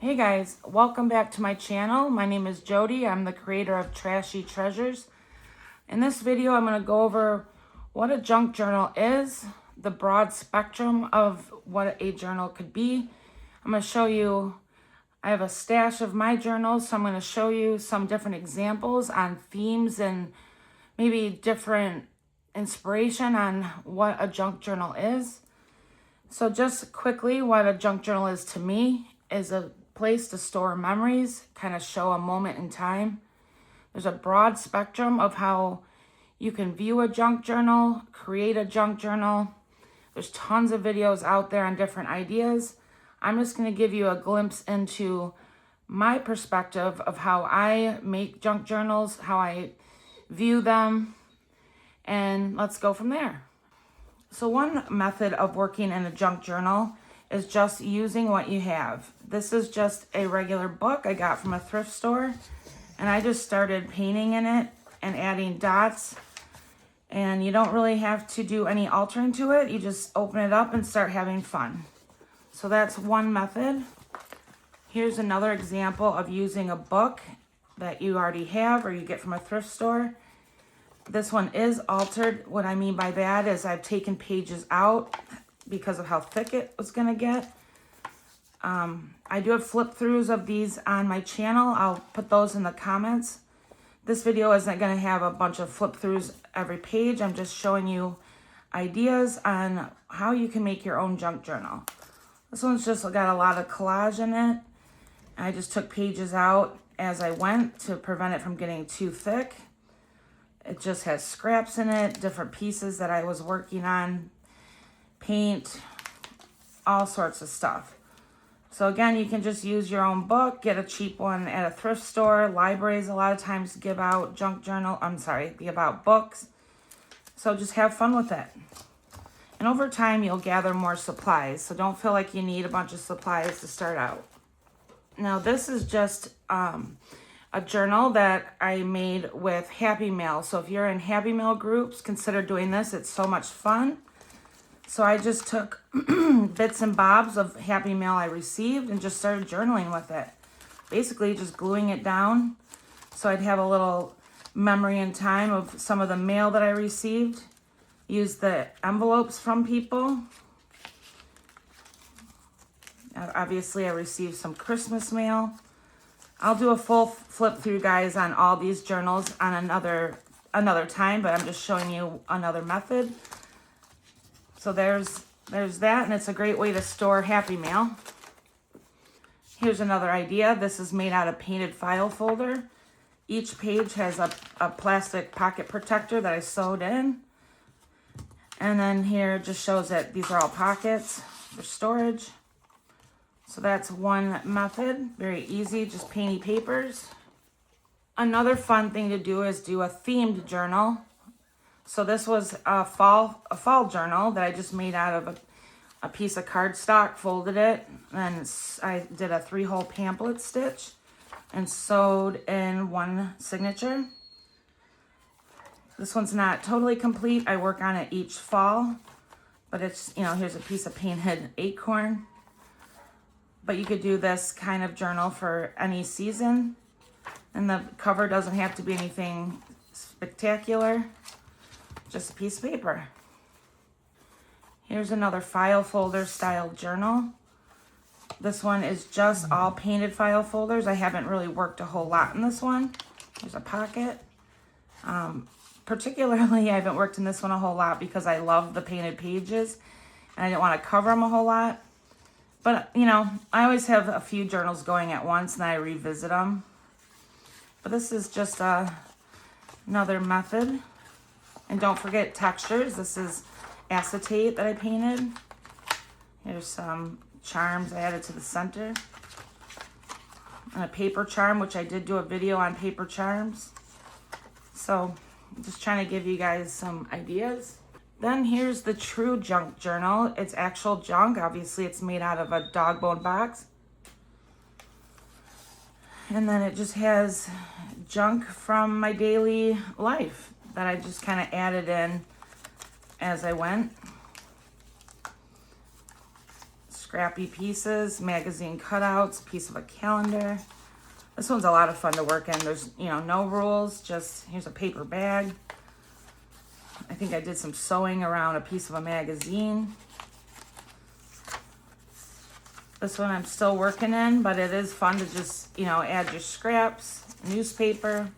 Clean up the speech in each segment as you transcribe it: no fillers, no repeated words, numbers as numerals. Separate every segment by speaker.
Speaker 1: Hey guys, welcome back to my channel. My name is Jody. I'm the creator of Trashy Treasures. In this video, I'm going to go over what a junk journal is, the broad spectrum of what a journal could be. I'm going to show you, I have a stash of my journals, so I'm going to show you some different examples on themes and maybe different inspiration on what a junk journal is. So just quickly, what a junk journal is to me is a place to store memories, kind of show a moment in time. There's a broad spectrum of how you can view a junk journal, create a junk journal. There's tons of videos out there on different ideas. I'm just going to give you a glimpse into my perspective of how I make junk journals, how I view them, and let's go from there. So one method of working in a junk journal is just using what you have. This is just a regular book I got from a thrift store, and I just started painting in it and adding dots, and you don't really have to do any altering to it. You just open it up and start having fun. So that's one method. Here's another example of using a book that you already have or you get from a thrift store. This one is altered. What I mean by that is I've taken pages out because of how thick it was gonna get. I do have flip throughs of these on my channel. I'll put those in the comments. This video isn't gonna have a bunch of flip throughs every page. I'm just showing you ideas on how you can make your own junk journal. This one's just got a lot of collage in it. I just took pages out as I went to prevent it from getting too thick. It just has scraps in it, different pieces that I was working on, paint, all sorts of stuff. So again, you can just use your own book, get a cheap one at a thrift store. Libraries a lot of times give out give out books. So just have fun with it. And over time, you'll gather more supplies. So don't feel like you need a bunch of supplies to start out. Now this is just a journal that I made with Happy Mail. So if you're in Happy Mail groups, consider doing this. It's so much fun. So I just took bits and bobs of Happy Mail I received and just started journaling with it. Basically just gluing it down so I'd have a little memory in time of some of the mail that I received. Use the envelopes from people. Obviously I received some Christmas mail. I'll do a full flip through, guys, on all these journals on another time, but I'm just showing you another method. So there's that, and it's a great way to store Happy Mail. Here's another idea. This is made out of painted file folder. Each page has a plastic pocket protector that I sewed in. And then here it just shows that these are all pockets for storage. So that's one method, very easy, just painty papers. Another fun thing to do is do a themed journal. So this was a fall journal that I just made out of a piece of cardstock, folded it, and I did a 3-hole pamphlet stitch and sewed in one signature. This one's not totally complete. I work on it each fall, but it's, here's a piece of painted acorn. But you could do this kind of journal for any season. And the cover doesn't have to be anything spectacular, just a piece of paper. Here's another file folder style journal. This one is just all painted file folders. I haven't really worked a whole lot in this one. There's a pocket. Particularly, I haven't worked in this one a whole lot because I love the painted pages and I didn't want to cover them a whole lot. But, I always have a few journals going at once and I revisit them. But this is just another method. And don't forget textures. This is acetate that I painted. Here's some charms I added to the center. And a paper charm, which I did do a video on paper charms. So, I'm just trying to give you guys some ideas. Then here's the true junk journal. It's actual junk. Obviously, it's made out of a dog bone box. And then it just has junk from my daily life that I just kind of added in as I went. scrappy pieces, magazine cutouts, piece of a calendar. This one's a lot of fun to work in. There's, you know, no rules, just here's a paper bag. I think I did some sewing around a piece of a magazine. This one I'm still working in, but it is fun to just, you know, add your scraps, newspaper.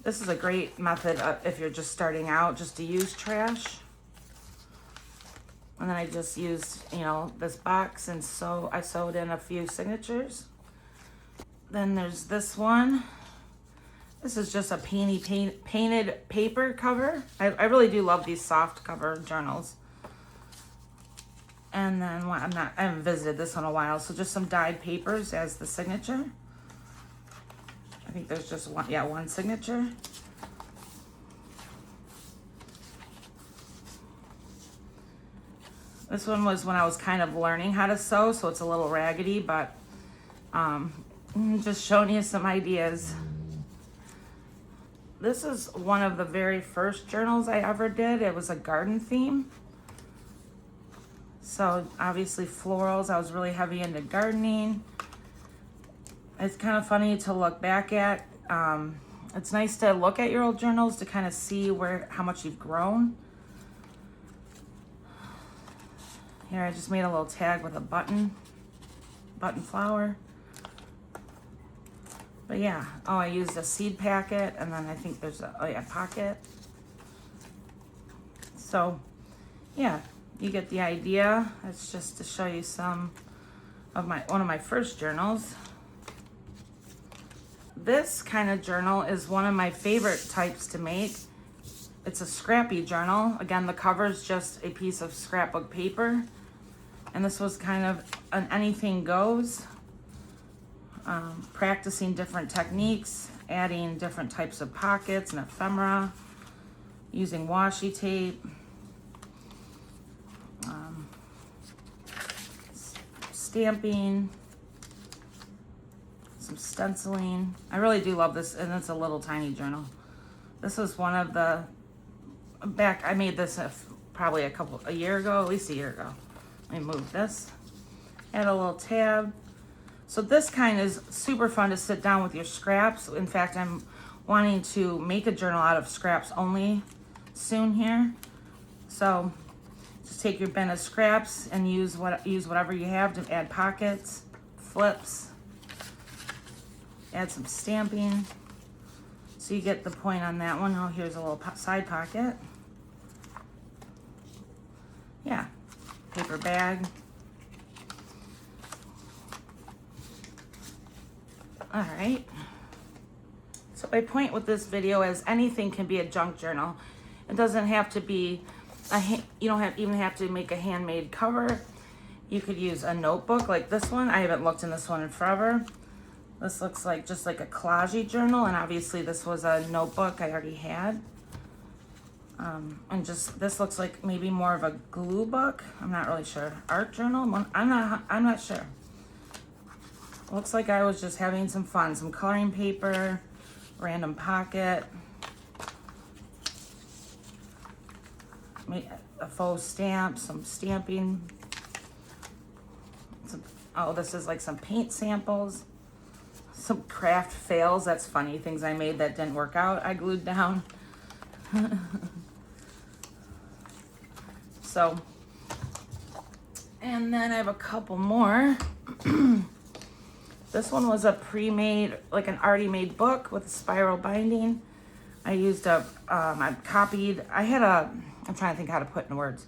Speaker 1: This is a great method if you're just starting out, just to use trash. And then I just used, you know, this box, and so I sewed in a few signatures. Then there's this one. This is just a painted paper cover. I really do love these soft cover journals. And then I haven't visited this one in a while, so just some dyed papers as the signature. I think there's just one, yeah, one signature. This one was when I was kind of learning how to sew, so it's a little raggedy, but just showing you some ideas. This is one of the very first journals I ever did. It was a garden theme. So obviously florals, I was really heavy into gardening. It's kind of funny to look back at. It's nice to look at your old journals to kind of see how much you've grown. Here I just made a little tag with a button flower. But yeah, oh, I used a seed packet, and then I think there's a pocket. So yeah, you get the idea. It's just to show you some of one of my first journals. This kind of journal is one of my favorite types to make. It's a scrappy journal. Again, the cover is just a piece of scrapbook paper. And this was kind of an anything goes. Practicing different techniques, adding different types of pockets and ephemera, using washi tape, stamping, some stenciling. I really do love this, and it's a little tiny journal. This was one of the I made this probably a year ago, at least a year ago. Let me move this. Add a little tab. So this kind is super fun to sit down with your scraps. In fact, I'm wanting to make a journal out of scraps only soon here. So just take your bin of scraps and use whatever you have to add pockets, flips, add some stamping. So you get the point on that one. Oh, here's a little side pocket. Yeah, paper bag. All right. So my point with this video is anything can be a junk journal. It doesn't have to be you don't even have to make a handmade cover. You could use a notebook like this one. I haven't looked in this one in forever. This looks like just like a collage journal, and obviously this was a notebook I already had. And just this looks like maybe more of a glue book. I'm not really sure. Art journal. I'm not sure. Looks like I was just having some fun. Some coloring paper, random pocket, a faux stamp, some stamping. Oh, this is like some paint samples, some craft fails. That's funny. Things I made that didn't work out, I glued down. So, and then I have a couple more. This one was a pre-made, like an already made book with a spiral binding. I used I'm trying to think how to put in words.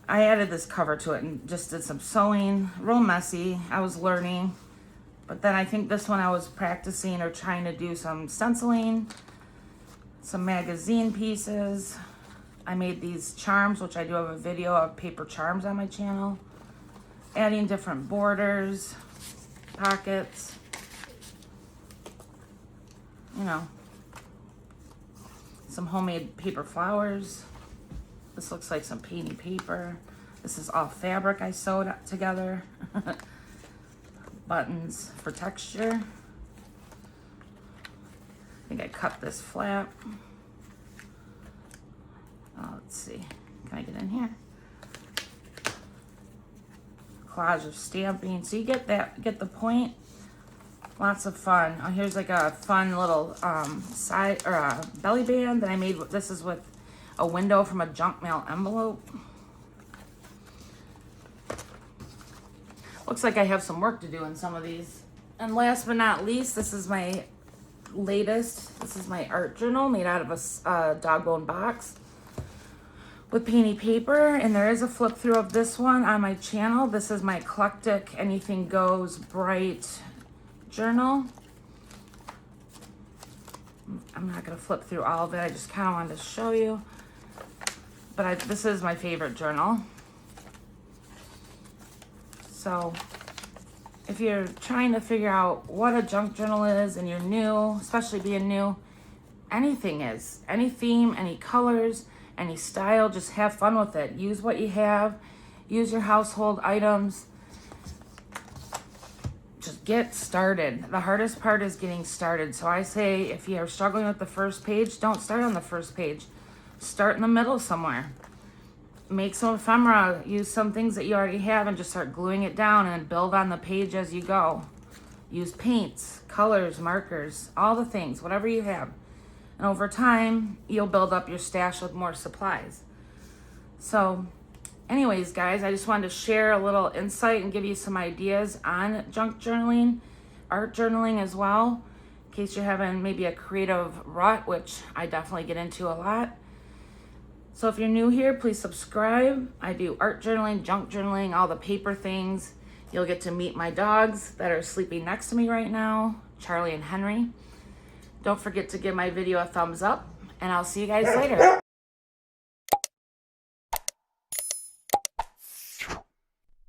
Speaker 1: I added this cover to it and just did some sewing, real messy. I was learning, but then I think this one I was practicing or trying to do some stenciling, some magazine pieces. I made these charms, which I do have a video of paper charms on my channel. Adding different borders, pockets, you know, some homemade paper flowers. This looks like some painty paper. This is all fabric I sewed together. Buttons for texture. I think I cut this flap. Oh, let's see. Can I get in here? collage of stamping. So you get the point. Lots of fun. Oh, here's like a fun little side or a belly band that I made. This is with a window from a junk mail envelope. Looks like I have some work to do in some of these. And last but not least, this is my latest. This is my art journal made out of a dog bone box with painty paper, and there is a flip through of this one on my channel. This is my eclectic anything goes bright journal. I'm not going to flip through all of it. I just kind of wanted to show you. But this is my favorite journal. So if you're trying to figure out what a junk journal is and you're new, especially being new, anything is. Any theme, any colors, any style, just have fun with it. Use what you have. Use your household items. Just get started. The hardest part is getting started. So I say if you're struggling with the first page, don't start on the first page. Start in the middle somewhere. Make some ephemera. Use some things that you already have and just start gluing it down and build on the page as you go. Use paints, colors, markers, all the things, whatever you have. And over time, you'll build up your stash with more supplies. So anyways, guys, I just wanted to share a little insight and give you some ideas on junk journaling, art journaling as well, in case you're having maybe a creative rut, which I definitely get into a lot. So if you're new here, please subscribe. I do art journaling, junk journaling, all the paper things. You'll get to meet my dogs that are sleeping next to me right now, Charlie and Henry. Don't forget to give my video a thumbs up, and I'll see you guys later.